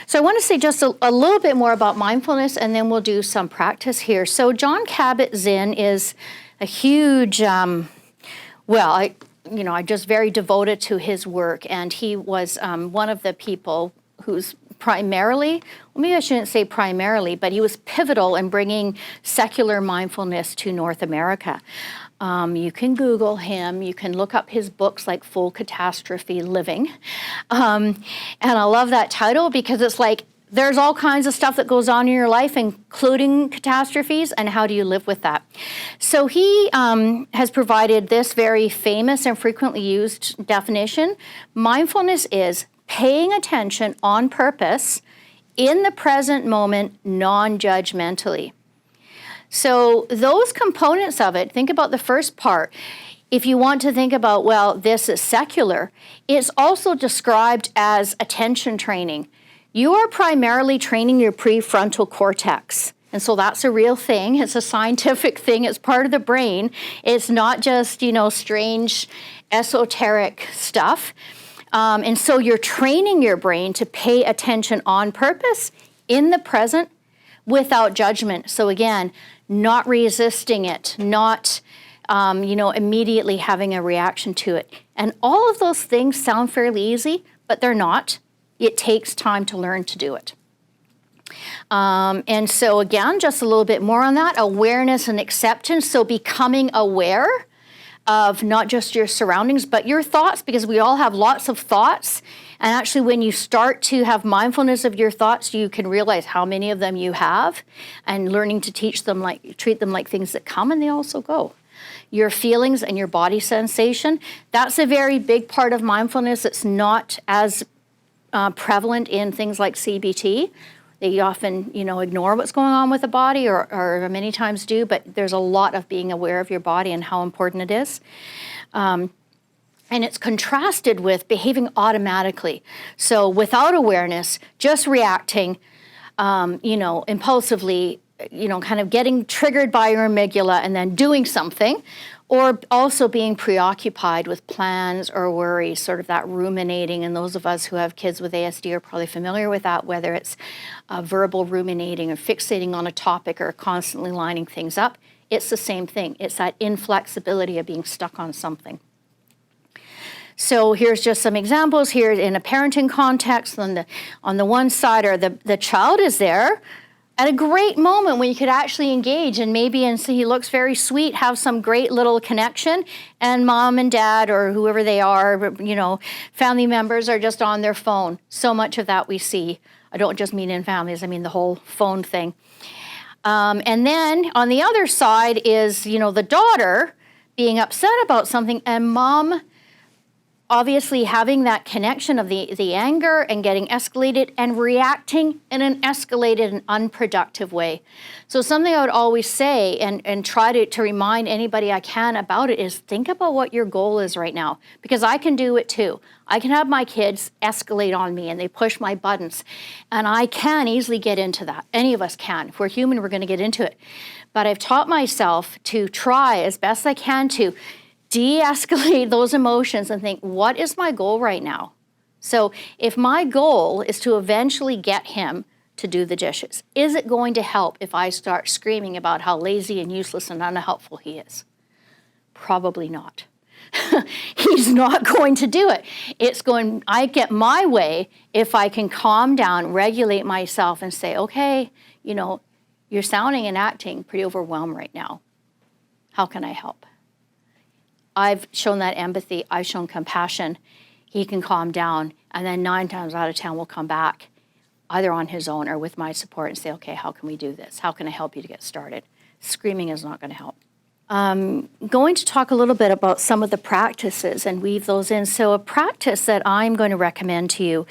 So I want to say just a little bit more about mindfulness, and then we'll do some practice here. So Jon Kabat-Zinn is a huge, I just very devoted to his work, and he was one of the people who's primarily, well, maybe I shouldn't say primarily, but he was pivotal in bringing secular mindfulness to North America. You can Google him, you can look up his books like Full Catastrophe Living. And I love that title because it's like, there's all kinds of stuff that goes on in your life, including catastrophes, and how do you live with that? So he has provided this very famous and frequently used definition. Mindfulness is paying attention on purpose in the present moment, non-judgmentally. So those components of it, think about the first part. If you want to think about, well, this is secular, it's also described as attention training. You are primarily training your prefrontal cortex. And so that's a real thing. It's a scientific thing. It's part of the brain. It's not just, strange, esoteric stuff. And so you're training your brain to pay attention on purpose in the present without judgment. So again, not resisting it, not, immediately having a reaction to it. And all of those things sound fairly easy, but they're not. It takes time to learn to do it. And so again, just a little bit more on that, awareness and acceptance. So becoming aware of not just your surroundings, but your thoughts, because we all have lots of thoughts. And actually, when you start to have mindfulness of your thoughts, you can realize how many of them you have, and learning to treat them like things that come and they also go. Your feelings and your body sensation, that's a very big part of mindfulness. It's not as prevalent in things like CBT. They often, ignore what's going on with the body, or many times do, but there's a lot of being aware of your body and how important it is. And it's contrasted with behaving automatically. So without awareness, just reacting, impulsively, kind of getting triggered by your amygdala and then doing something, or also being preoccupied with plans or worries, sort of that ruminating. And those of us who have kids with ASD are probably familiar with that, whether it's verbal ruminating or fixating on a topic or constantly lining things up. It's the same thing. It's that inflexibility of being stuck on something. So here's just some examples here in a parenting context. On the one side, or the child is there at a great moment when you could actually engage and see he looks very sweet, have some great little connection, and mom and dad or whoever they are, family members are just on their phone. So much of that we see. I don't just mean in families, I mean the whole phone thing. And then on the other side is, the daughter being upset about something, and mom obviously having that connection of the anger and getting escalated and reacting in an escalated and unproductive way. So something I would always say and try to remind anybody I can about it is think about what your goal is right now, because I can do it too. I can have my kids escalate on me and they push my buttons, and I can easily get into that. Any of us can. If we're human, we're going to get into it. But I've taught myself to try as best I can to de-escalate those emotions and think, what is my goal right now? So if my goal is to eventually get him to do the dishes, is it going to help if I start screaming about how lazy and useless and unhelpful he is? Probably not. He's not going to do it. I get my way if I can calm down, regulate myself and say, okay, you're sounding and acting pretty overwhelmed right now. How can I help? I've shown that empathy, I've shown compassion. He can calm down, and then 9 times out of 10 will come back either on his own or with my support and say, okay, how can we do this? How can I help you to get started? Screaming is not going to help. Going to talk a little bit about some of the practices and weave those in. So a practice that I'm going to recommend to you,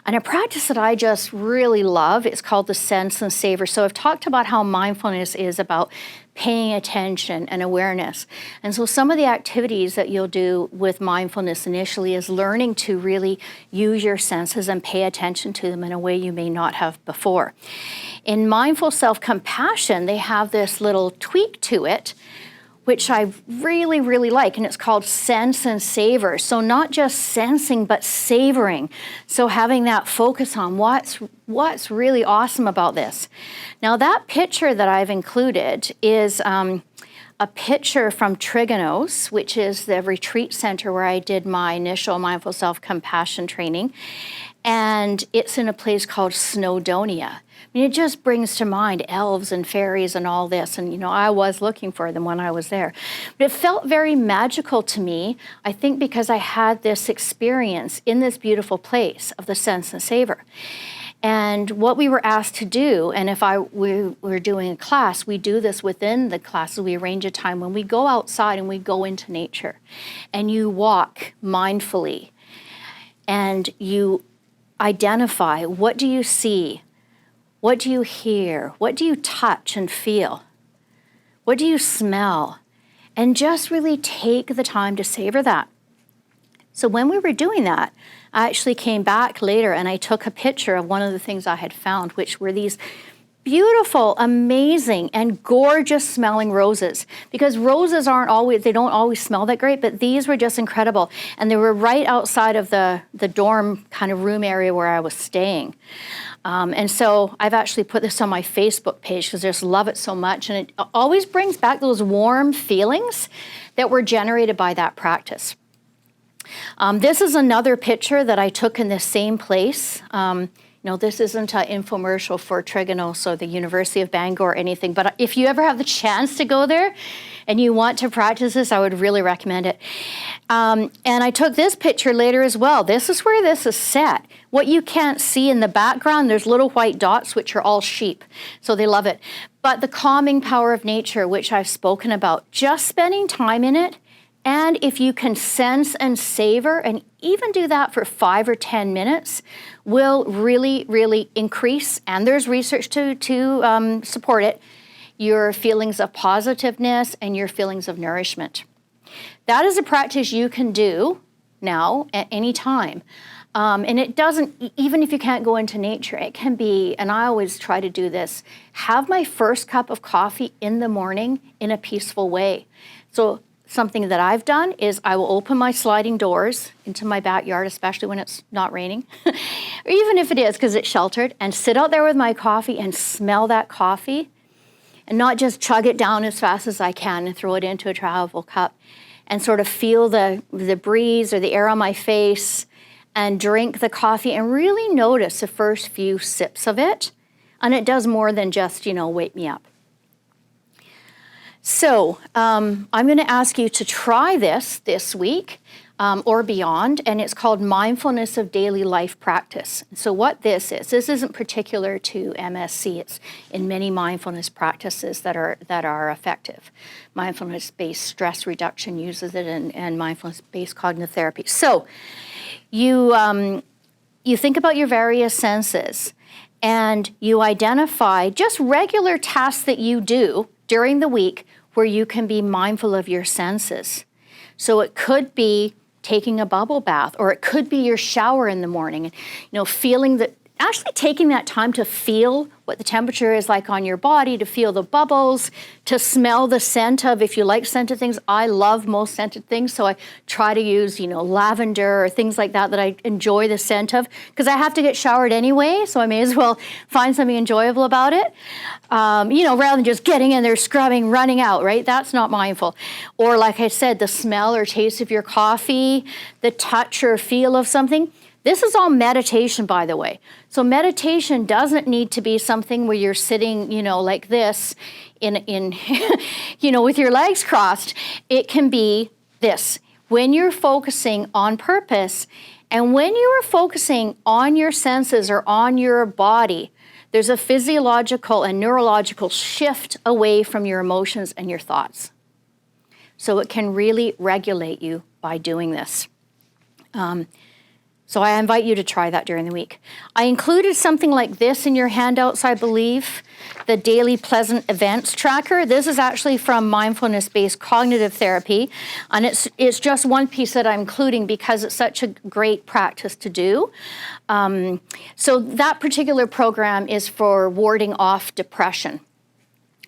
and a practice that I just really love, is called the Sense and Savor. So I've talked about how mindfulness is about paying attention and awareness. And so some of the activities that you'll do with mindfulness initially is learning to really use your senses and pay attention to them in a way you may not have before. In mindful self-compassion, they have this little tweak to it, which I really, really like, and it's called Sense and Savor. So not just sensing, but savoring. So having that focus on what's really awesome about this. Now that picture that I've included is a picture from Trigonos, which is the retreat center where I did my initial mindful self-compassion training. And it's in a place called Snowdonia. I mean, it just brings to mind elves and fairies and all this. And, you know, I was looking for them when I was there. But it felt very magical to me, I think because I had this experience in this beautiful place of the Sense and Savor. And what we were asked to do, and if we were doing a class, we do this within the classes. We arrange a time when we go outside and we go into nature. And you walk mindfully. And you identify, what do you see? What do you hear? What do you touch and feel? What do you smell? And just really take the time to savor that. So when we were doing that, I actually came back later and I took a picture of one of the things I had found, which were these beautiful, amazing, and gorgeous smelling roses. Because roses they don't always smell that great, but these were just incredible. And they were right outside of the dorm kind of room area where I was staying. And so I've actually put this on my Facebook page because I just love it so much. And it always brings back those warm feelings that were generated by that practice. This is another picture that I took in this same place. No, this isn't an infomercial for Trigonos or the University of Bangor or anything, but if you ever have the chance to go there and you want to practice this, I would really recommend it. And I took this picture later as well. This is where this is set. What you can't see in the background, there's little white dots, which are all sheep, so they love it. But the calming power of nature, which I've spoken about, just spending time in it, and if you can sense and savor, and even do that for 5 or 10 minutes, will really, really increase, and there's research to support it, your feelings of positiveness and your feelings of nourishment. That is a practice you can do now at any time. And it doesn't, even if you can't go into nature, it can be, and I always try to do this, have my first cup of coffee in the morning in a peaceful way. So something that I've done is I will open my sliding doors into my backyard, especially when it's not raining, or even if it is because it's sheltered, and sit out there with my coffee and smell that coffee, and not just chug it down as fast as I can and throw it into a travel cup, and sort of feel the breeze or the air on my face, and drink the coffee and really notice the first few sips of it. And it does more than just, wake me up. So I'm going to ask you to try this week or beyond, and it's called Mindfulness of Daily Life Practice. So what this isn't particular to MSC. It's in many mindfulness practices that are effective. Mindfulness-based stress reduction uses it, and mindfulness-based cognitive therapy. So you think about your various senses, and you identify just regular tasks that you do during the week where you can be mindful of your senses. So it could be taking a bubble bath, or it could be your shower in the morning, feeling that, actually taking that time to feel what the temperature is like on your body, to feel the bubbles, to smell the scent of, if you like scented things, I love most scented things, so I try to use, lavender or things like that I enjoy the scent of, because I have to get showered anyway, so I may as well find something enjoyable about it, rather than just getting in there, scrubbing, running out, right? That's not mindful. Or like I said, the smell or taste of your coffee, the touch or feel of something. This is all meditation, by the way. So meditation doesn't need to be something where you're sitting, like this in with your legs crossed. It can be this. When you're focusing on purpose, and when you are focusing on your senses or on your body, there's a physiological and neurological shift away from your emotions and your thoughts. So it can really regulate you by doing this. So I invite you to try that during the week. I included something like this in your handouts, I believe, the Daily Pleasant Events Tracker. This is actually from mindfulness-based cognitive therapy, and it's just one piece that I'm including because it's such a great practice to do. So that particular program is for warding off depression.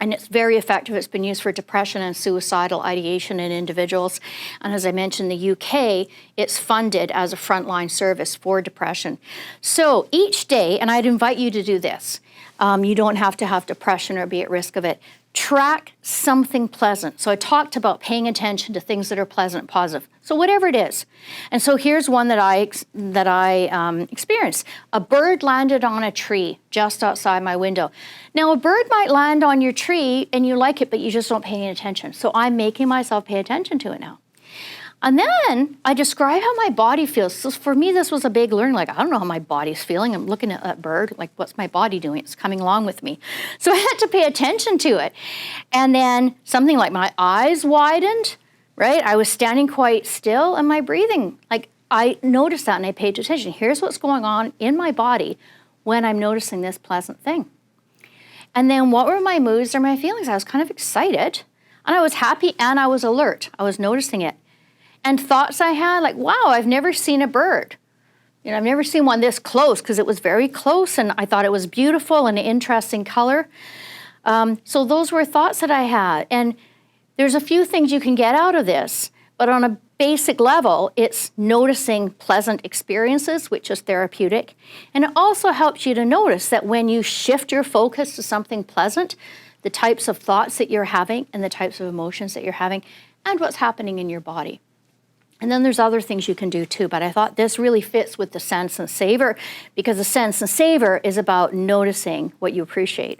And it's very effective. It's been used for depression and suicidal ideation in individuals. And as I mentioned, in the UK, it's funded as a frontline service for depression. So each day, and I'd invite you to do this, you don't have to have depression or be at risk of it. Track something pleasant. So I talked about paying attention to things that are pleasant, positive. So whatever it is. And so here's one that I experienced. A bird landed on a tree just outside my window. Now a bird might land on your tree and you like it, but you just don't pay any attention. So I'm making myself pay attention to it now. And then I describe how my body feels. So for me, this was a big learning. Like, I don't know how my body's feeling. I'm looking at that bird, like, what's my body doing? It's coming along with me. So I had to pay attention to it. And then something like my eyes widened, right? I was standing quite still and my breathing, like I noticed that and I paid attention. Here's what's going on in my body when I'm noticing this pleasant thing. And then what were my moods or my feelings? I was kind of excited and I was happy and I was alert. I was noticing it. And thoughts I had, like, wow, I've never seen a bird. You know, I've never seen one this close because it was very close and I thought it was beautiful and an interesting color. So those were thoughts that I had. And there's a few things you can get out of this, but on a basic level, it's noticing pleasant experiences, which is therapeutic. And it also helps you to notice that when you shift your focus to something pleasant, the types of thoughts that you're having and the types of emotions that you're having and what's happening in your body. And then there's other things you can do too, but I thought this really fits with the Sense and Savor because the Sense and Savor is about noticing what you appreciate.